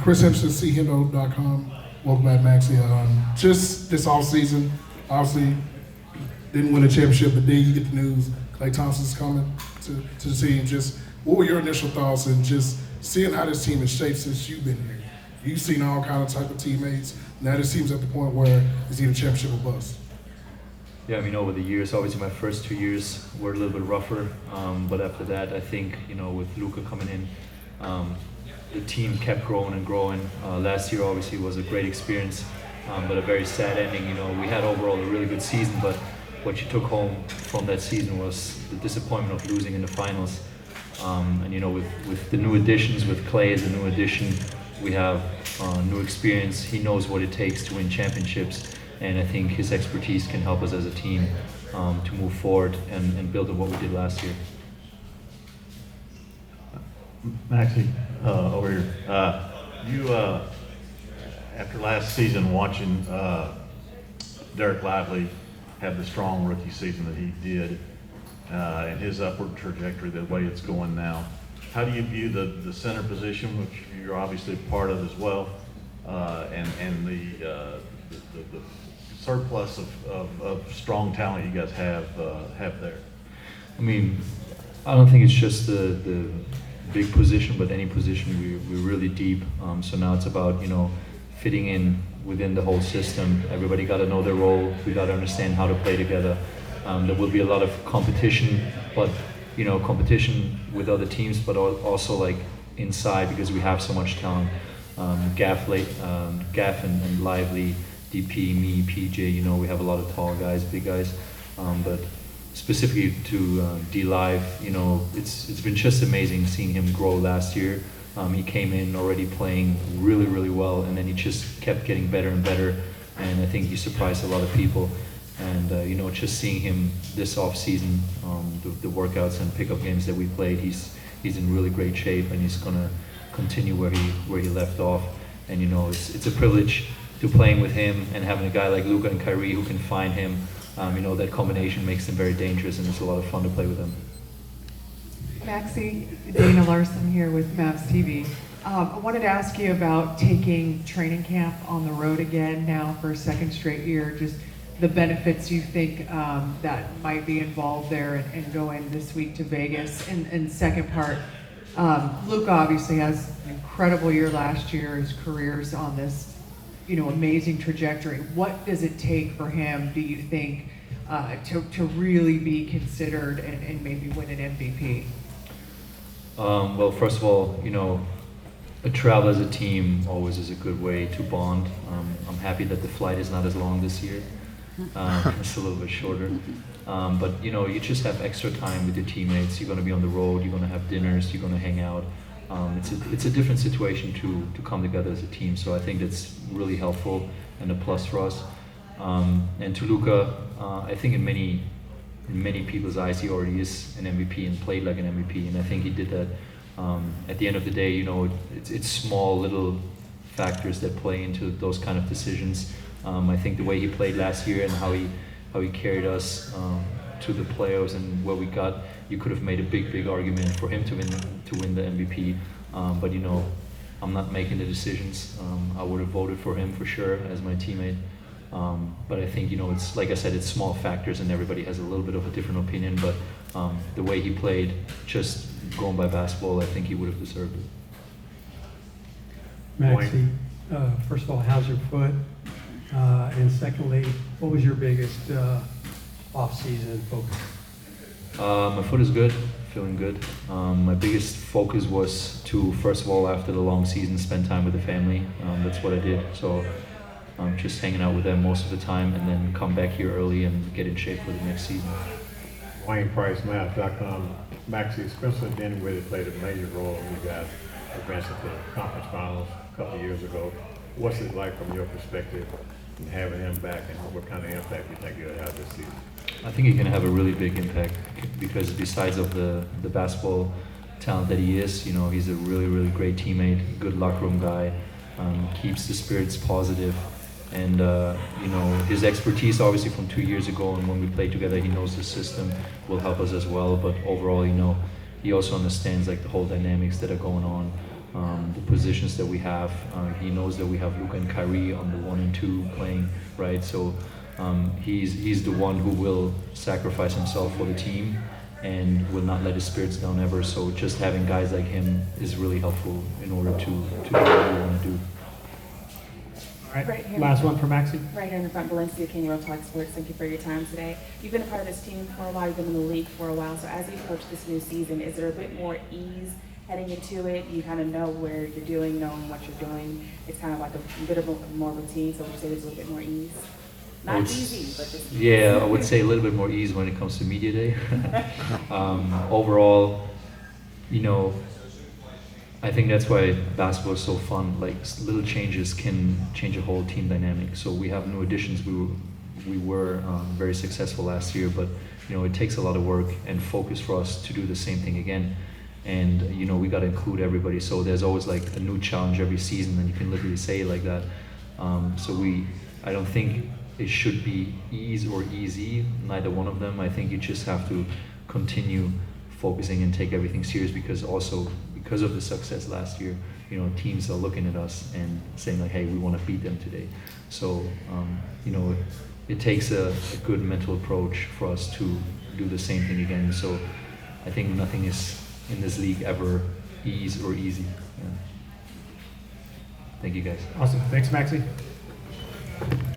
Chris Simpson, chendo.com. Welcome back, Maxi. Just this off season, obviously didn't win a championship, but then you get the news Klay Thompson's coming to the team. Just what were your initial thoughts and just seeing how this team has shaped since you've been here? You've seen all kind of type of teammates. Now this team's at the point where it's either championship or bust. Yeah, I mean, over the years, obviously my first 2 years were a little bit rougher, but after that, I think, with Luka coming in, the team kept growing and growing. Last year, obviously, was a great experience, but a very sad ending. We had overall a really good season, but what you took home from that season was the disappointment of losing in the finals. And with the new additions, with Klay as a new addition, we have new experience. He knows what it takes to win championships. And I think his expertise can help us as a team to move forward and build on what we did last year. Maxi, over here. You, after last season, watching Derek Lively have the strong rookie season that he did, and his upward trajectory, the way it's going now, how do you view the center position, which you're obviously a part of as well, and the surplus of strong talent you guys have there? I mean, I don't think it's just the big position, but any position we're really deep. So now it's about fitting in within the whole system. Everybody got to know their role. We got to understand how to play together. There will be a lot of competition, but competition with other teams, but also like inside because we have so much talent. Gaff and Lively, DP, me, PJ. We have a lot of tall guys, big guys, but specifically to D Live, it's been just amazing seeing him grow last year. He came in already playing really, really well, and then he just kept getting better and better. And I think he surprised a lot of people. And just seeing him this off season, the workouts and pickup games that we played, he's in really great shape, and he's gonna continue where he left off. And it's a privilege to playing with him and having a guy like Luka and Kyrie who can find him. That combination makes them very dangerous, and it's a lot of fun to play with them. Maxi, Dana Larson here with Mavs TV. I wanted to ask you about taking training camp on the road again now for a second straight year, just the benefits you think that might be involved there and going this week to Vegas. And second part, Luka obviously has an incredible year last year. His career's on this amazing trajectory. What does it take for him, do you think, to really be considered and maybe win an MVP? Well, first of all, a travel as a team always is a good way to bond. I'm happy that the flight is not as long this year. It's a little bit shorter. But you just have extra time with your teammates. You're going to be on the road. You're going to have dinners. You're going to hang out. It's a different situation to come together as a team. So I think that's really helpful and a plus for us. And to Luka, I think in many people's eyes, he already is an MVP and played like an MVP. And I think he did that. At the end of the day, it's small little factors that play into those kind of decisions. I think the way he played last year and how he carried us to the playoffs and where we got, you could have made a big argument for him to win the MVP. But I'm not making the decisions. I would have voted for him for sure as my teammate. But I think it's like I said, it's small factors and everybody has a little bit of a different opinion. But the way he played, just going by basketball, I think he would have deserved it. Maxi, first of all, how's your foot? And secondly, what was your biggest off-season focus? My foot is good, feeling good. My biggest focus was to, first of all, after the long season, spend time with the family. That's what I did. So just hanging out with them most of the time, and then come back here early and get in shape for the next season. Wayne Price, Mavs.com. Maxi, Spencer Dinwiddie played a major role in you guys advancing to the conference finals a couple of years ago. What's it like from your perspective and having him back, and what kind of impact you think he'll have this season? I think he can have a really big impact because besides of the basketball talent that he is, he's a really great teammate, good locker room guy, keeps the spirits positive, and his expertise obviously from 2 years ago and when we played together, he knows the system will help us as well. But overall, he also understands like the whole dynamics that are going on the positions that we have. He knows that we have Luka and Kyrie on the 1 and 2 playing, right? So he's the one who will sacrifice himself for the team and will not let his spirits down ever. So just having guys like him is really helpful in order to do what we want to do. All right, Right here. last one for Maxi. Right here in the front, Valencia King, Real Talk Sports. Thank you for your time today. You've been a part of this team for a while. You've been in the league for a while. So as you approach this new season, is there a bit more ease heading into it? You kind of know where you're doing, knowing what you're doing. It's kind of like a bit of a more routine. So would you say there's a little bit more ease? I Not would easy, but just ease. Yeah, I would say a little bit more ease when it comes to media day. Overall, you know, I think that's why basketball is so fun. Like little changes can change a whole team dynamic. So we have new additions. We were very successful last year, but you know it takes a lot of work and focus for us to do the same thing again. And you know we got to include everybody. So there's always like a new challenge every season, and you can literally say it like that. I don't think it should be ease or easy. Neither one of them. I think you just have to continue focusing and take everything serious because of the success last year, you know, teams are looking at us and saying like, hey, we want to beat them today. So, you know, it takes a good mental approach for us to do the same thing again. So I think nothing is in this league ever ease or easy. Yeah. Thank you guys. Awesome. Thanks, Maxi.